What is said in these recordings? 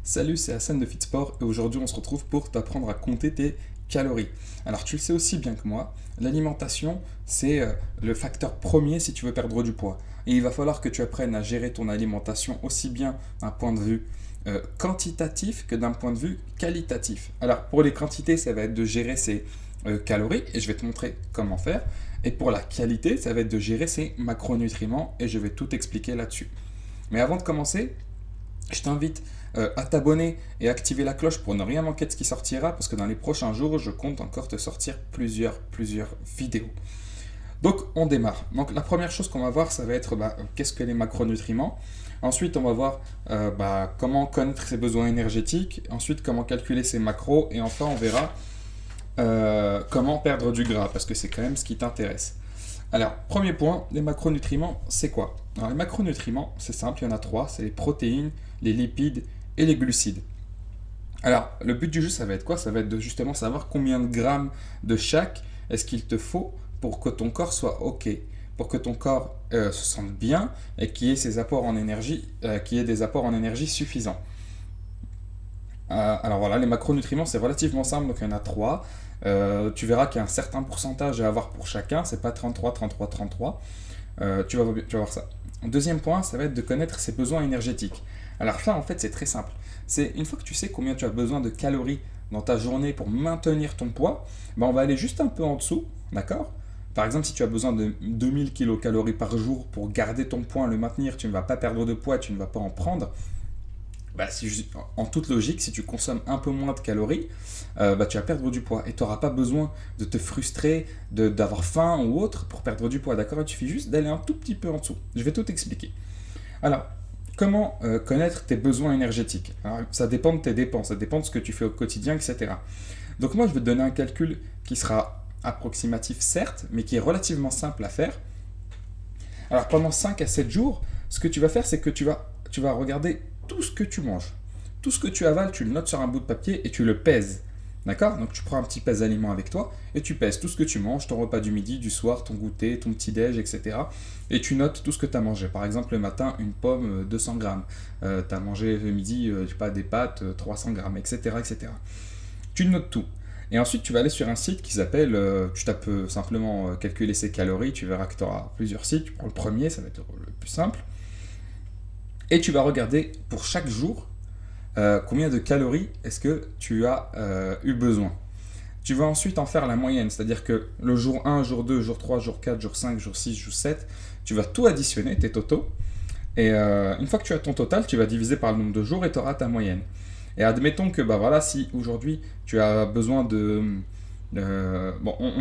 Salut, c'est Hassan de Fitsport et aujourd'hui on se retrouve pour t'apprendre à compter tes calories. Alors tu le sais aussi bien que moi, l'alimentation c'est le facteur premier si tu veux perdre du poids. Et il va falloir que tu apprennes à gérer ton alimentation aussi bien d'un point de vue quantitatif que d'un point de vue qualitatif. Alors pour les quantités ça va être de gérer ses calories et je vais te montrer comment faire. Et pour la qualité ça va être de gérer ses macronutriments et je vais tout expliquer là-dessus. Mais avant de commencer, je t'invite à t'abonner et activer la cloche pour ne rien manquer de ce qui sortira, parce que dans les prochains jours, je compte encore te sortir plusieurs vidéos. Donc, on démarre. Donc, la première chose qu'on va voir, ça va être qu'est-ce que les macronutriments. Ensuite, on va voir comment connaître ses besoins énergétiques. Ensuite, comment calculer ses macros. Et enfin, on verra comment perdre du gras, parce que c'est quand même ce qui t'intéresse. Alors, premier point, les macronutriments, c'est quoi? Alors, les macronutriments, c'est simple, il y en a trois, c'est les protéines, les lipides et les glucides. Alors, le but du jeu, ça va être quoi? Ça va être de justement savoir combien de grammes de chaque est-ce qu'il te faut pour que ton corps soit OK, pour que ton corps se sente bien et qu'il y ait ses apports en énergie, qu'il y ait des apports en énergie suffisants. Alors voilà, les macronutriments, c'est relativement simple, donc il y en a trois. Tu verras qu'il y a un certain pourcentage à avoir pour chacun, c'est pas 33, 33, 33. Tu vas voir ça. Deuxième point, ça va être de connaître ses besoins énergétiques. Alors ça, en fait, c'est très simple. C'est une fois que tu sais combien tu as besoin de calories dans ta journée pour maintenir ton poids, on va aller juste un peu en dessous, d'accord? Par exemple, si tu as besoin de 2000 kilocalories par jour pour garder ton poids, le maintenir, tu ne vas pas perdre de poids, tu ne vas pas en prendre. En toute logique, si tu consommes un peu moins de calories, tu vas perdre du poids et tu n'auras pas besoin de te frustrer, d'avoir faim ou autre pour perdre du poids, d'accord? Il suffit juste d'aller un tout petit peu en dessous. Je vais tout expliquer. Alors, comment connaître tes besoins énergétiques? Alors, ça dépend de tes dépenses, ça dépend de ce que tu fais au quotidien, etc. Donc moi, je vais te donner un calcul qui sera approximatif, certes, mais qui est relativement simple à faire. Alors, pendant 5 à 7 jours, ce que tu vas faire, c'est que tu vas regarder tout ce que tu manges. Tout ce que tu avales, tu le notes sur un bout de papier et tu le pèses. D'accord? Donc tu prends un petit pèse-aliment avec toi et tu pèses tout ce que tu manges, ton repas du midi, du soir, ton goûter, ton petit-déj, etc. Et tu notes tout ce que tu as mangé. Par exemple, le matin, une pomme, 200 grammes. Tu as mangé le midi, je sais pas, des pâtes, 300 grammes, etc., etc. Tu notes tout. Et ensuite, tu vas aller sur un site qui s'appelle, tu tapes simplement calculer ses calories, tu verras que tu auras plusieurs sites. Tu prends le premier, ça va être le plus simple. Et tu vas regarder pour chaque jour combien de calories est-ce que tu as eu besoin. Tu vas ensuite en faire la moyenne, c'est-à-dire que le jour 1, jour 2, jour 3, jour 4, jour 5, jour 6, jour 7, tu vas tout additionner, tes totaux. Et une fois que tu as ton total, tu vas diviser par le nombre de jours et tu auras ta moyenne. Et admettons que si aujourd'hui tu as besoin on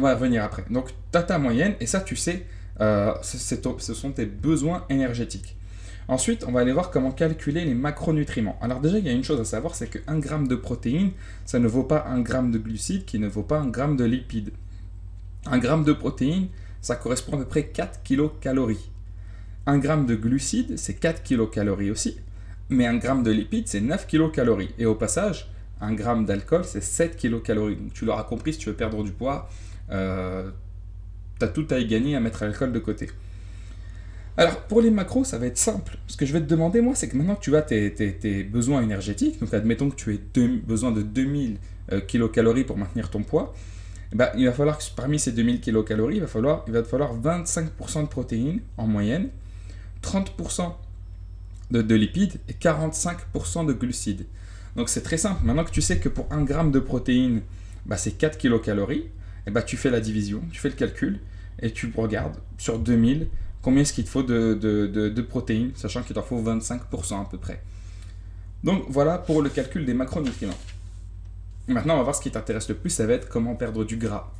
va revenir après. Donc tu as ta moyenne et ça tu sais, ce sont tes besoins énergétiques. Ensuite, on va aller voir comment calculer les macronutriments. Alors déjà, il y a une chose à savoir, c'est que 1 gramme de protéines, ça ne vaut pas 1 gramme de glucides, qui ne vaut pas 1 gramme de lipides. 1 gramme de protéines, ça correspond à peu près 4 kilocalories. 1 gramme de glucides, c'est 4 kilocalories aussi, mais 1 gramme de lipides, c'est 9 kilocalories. Et au passage, 1 gramme d'alcool, c'est 7 kilocalories. Donc tu l'auras compris, si tu veux perdre du poids, tu as tout à y gagner à mettre l'alcool de côté. Alors, pour les macros, ça va être simple. Ce que je vais te demander, moi, c'est que maintenant que tu as tes besoins énergétiques, donc admettons que tu aies besoin de 2000 kilocalories pour maintenir ton poids, il va falloir que parmi ces 2000 kilocalories, il va te falloir 25% de protéines en moyenne, 30% de lipides et 45% de glucides. Donc c'est très simple. Maintenant que tu sais que pour 1 gramme de protéines, c'est 4 kilocalories, tu fais la division, tu fais le calcul et tu regardes sur 2000 combien est-ce qu'il te faut de protéines, sachant qu'il t'en faut 25% à peu près. Donc voilà pour le calcul des macronutriments. Maintenant, on va voir ce qui t'intéresse le plus, ça va être comment perdre du gras.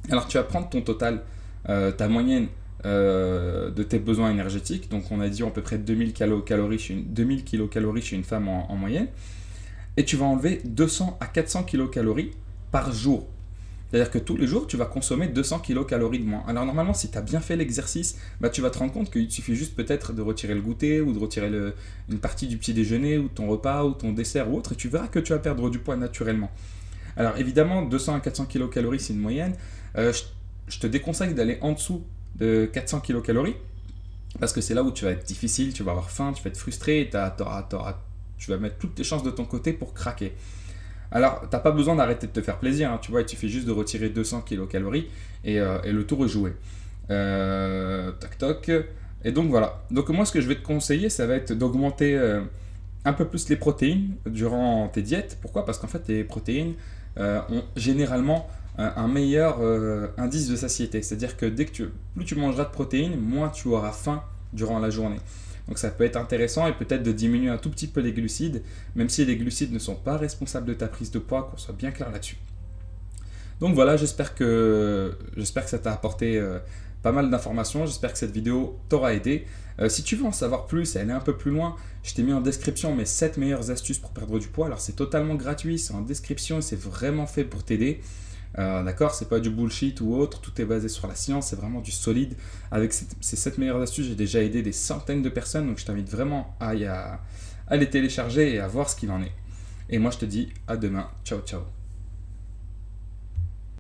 Alors tu vas prendre ton total, ta moyenne de tes besoins énergétiques, donc on a dit à peu près 2000 kilocalories chez une femme en moyenne, et tu vas enlever 200 à 400 kilocalories par jour. C'est-à-dire que tous les jours, tu vas consommer 200 kilocalories de moins. Alors normalement, si tu as bien fait l'exercice, tu vas te rendre compte qu'il suffit juste peut-être de retirer le goûter ou de retirer une partie du petit déjeuner ou ton repas ou ton dessert ou autre, et tu verras que tu vas perdre du poids naturellement. Alors évidemment, 200 à 400 kilocalories, c'est une moyenne. Je te déconseille d'aller en dessous de 400 kilocalories parce que c'est là où tu vas être difficile, tu vas avoir faim, tu vas être frustré, tu auras tu vas mettre toutes les chances de ton côté pour craquer. Alors, t'as pas besoin d'arrêter de te faire plaisir, hein, tu vois, il suffit juste de retirer 200 kilocalories et le tour est joué. Tac toc. Et donc voilà. Donc moi, ce que je vais te conseiller, ça va être d'augmenter un peu plus les protéines durant tes diètes. Pourquoi? Parce qu'en fait, les protéines ont généralement un meilleur indice de satiété. C'est-à-dire que plus tu mangeras de protéines, moins tu auras faim durant la journée. Donc ça peut être intéressant et peut-être de diminuer un tout petit peu les glucides, même si les glucides ne sont pas responsables de ta prise de poids, qu'on soit bien clair là-dessus. Donc voilà, j'espère que ça t'a apporté pas mal d'informations, j'espère que cette vidéo t'aura aidé. Si tu veux en savoir plus et aller un peu plus loin, je t'ai mis en description mes 7 meilleures astuces pour perdre du poids. Alors c'est totalement gratuit, c'est en description et c'est vraiment fait pour t'aider. D'accord, c'est pas du bullshit ou autre, tout est basé sur la science, c'est vraiment du solide. Avec ces 7 meilleures astuces, j'ai déjà aidé des centaines de personnes, donc je t'invite vraiment à les télécharger et à voir ce qu'il en est. Et moi je te dis à demain, ciao ciao.